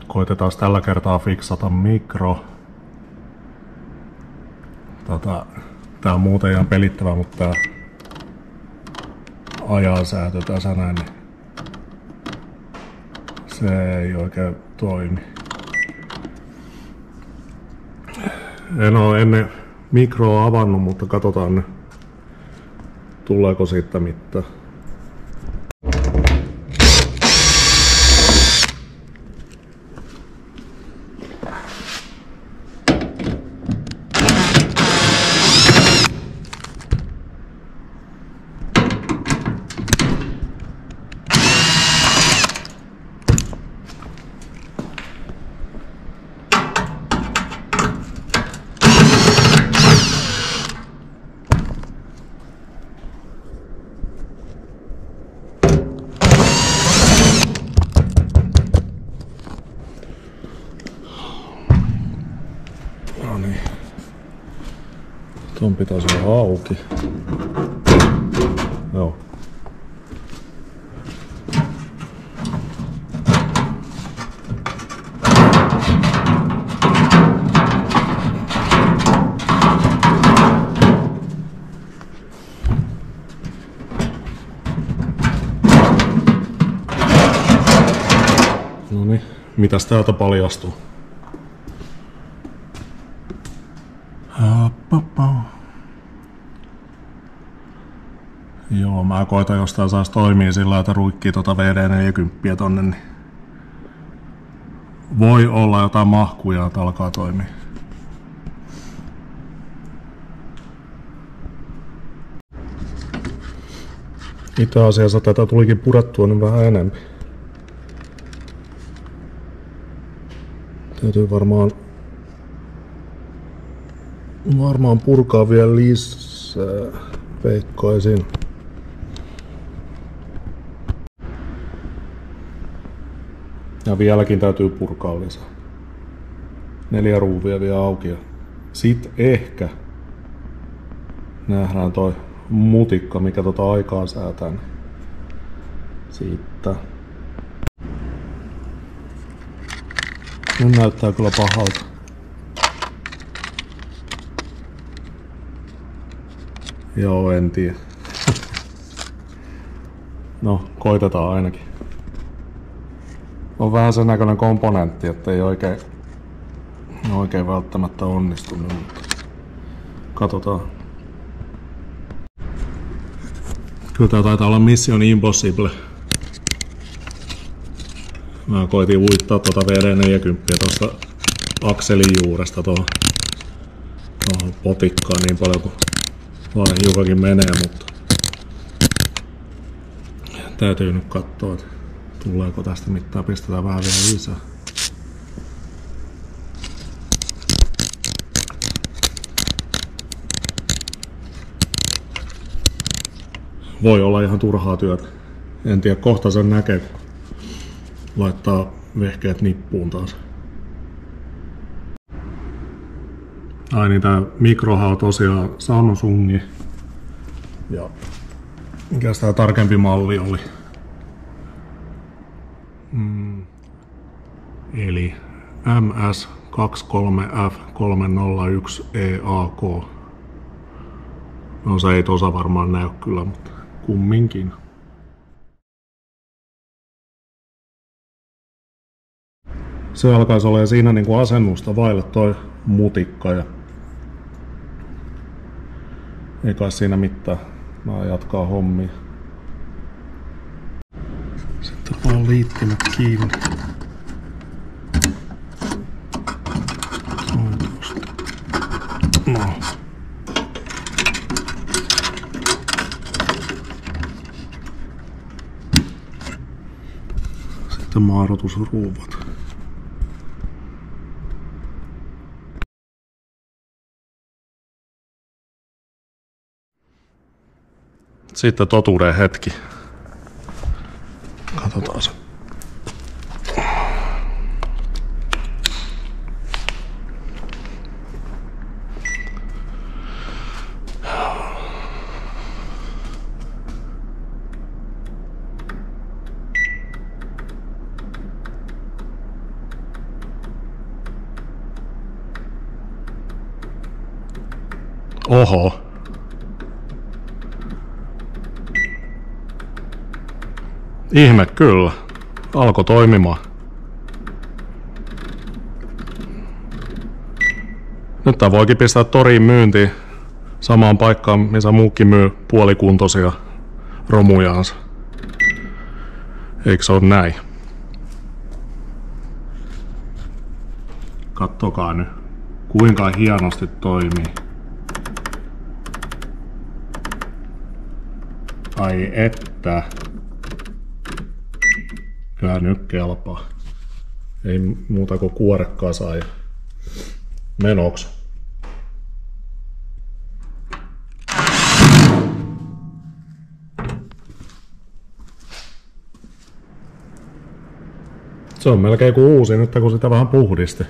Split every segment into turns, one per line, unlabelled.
Koitetaan tällä kertaa fiksata mikro. Tää on muuten ihan pelittävä, mutta tää ajansäätö tässä näin, niin se ei oikein toimi. En oo ennen mikroa avannut, mutta katsotaan nyt, tuleeko siitä mitään. No niin. Ton pitäisi olla auki. Joo. No niin, mitäs täältä paljastuu? Joo, mä koitan jostain saisi toimia sillä, että ruikkii tota VD40 tonne, niin voi olla jotain mahkuja, että alkaa toimia. Itse asiassa tätä tulikin purettua nyt vähän enemmän. Täytyy varmaan purkaa vielä lisää, veikkaisin. Ja vieläkin täytyy purkaa lisää. 4 ruuvia vielä auki. Sit ehkä nähdään toi mutikka, mikä tota aikaa säätää. Siitä. Nyt näyttää kyllä pahalta. Joo, en tiedä. No, koitetaan ainakin. On vähän sen näköinen komponentti, että ei oikein välttämättä onnistunut, mutta katsotaan. Kyllä tää taitaa olla Mission Impossible. Mä koitin uittaa tuota VD40 tuosta akselin juuresta tuohon potikkaan niin paljon kuin vaan hiukankin menee, mutta täytyy nyt katsoa, että tuleeko tästä mitään, pistetään vähän vielä lisää. Voi olla ihan turhaa työtä. En tiedä, kohta sen näkee, kun laittaa vehkeet nippuun taas. Ai niin, tää mikrohan on tosiaan Samsungi. Ja mikäs tää tarkempi malli oli? Eli MS23F301EAK. No se ei tosa varmaan näy kyllä, mutta kumminkin. Se alkaisi olla siinä niinku asennusta vaille toi mutikka ja ei kai siinä mitään. Mä jatkaa hommia. Sitten vaan liittimet kiinni. No. Sitten maadotusruuvat. Sitten totuuden hetki. Katsotaan se. Oho. Ihme kyllä. Alkoi toimimaan. Nyt tää voikin pistää toriin myyntiin. Samaan paikkaan, missä muukin myy puolikuntoisia romujaansa. Eikö se ole näin? Kattokaa nyt, kuinka hienosti toimii. Ai että. Kyllä nyt kelpaa. Ei muuta kuin kuorekasa ja menoks. Se on melkein kuin uusi nyt, kun sitä vähän puhdisti.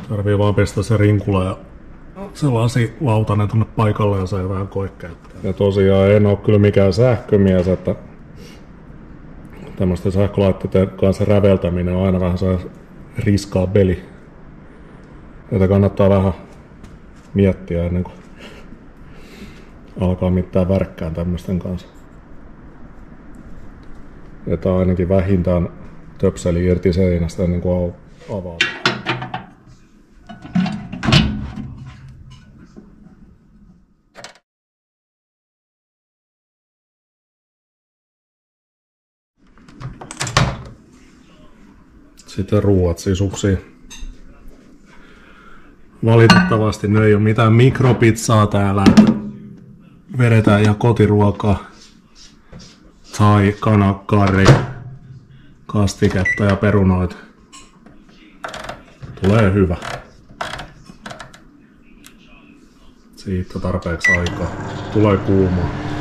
Tarvii vaan pistää se rinkula ja se lasilautanen tonne paikalle ja sai vähän koekäyttää. Ja tosiaan en oo kyllä mikään sähkömies, että tämmöisten sähkölaitteiden kanssa räveltäminen on aina vähän se riskaa peli. Jota kannattaa vähän miettiä ennen kuin alkaa mitään värkkään tämmöisten kanssa. Että ainakin vähintään töpseli irti seinästä ennen kuin avaa. Sitten ruuat sisuksiin. Valitettavasti ne ei ole mitään mikropizzaa täällä. Vedetään ihan kotiruokaa. Tai kanakkarri, kastiketta ja perunoita. Tulee hyvä. Siitä tarpeeksi aikaa. Tulee kuumaa.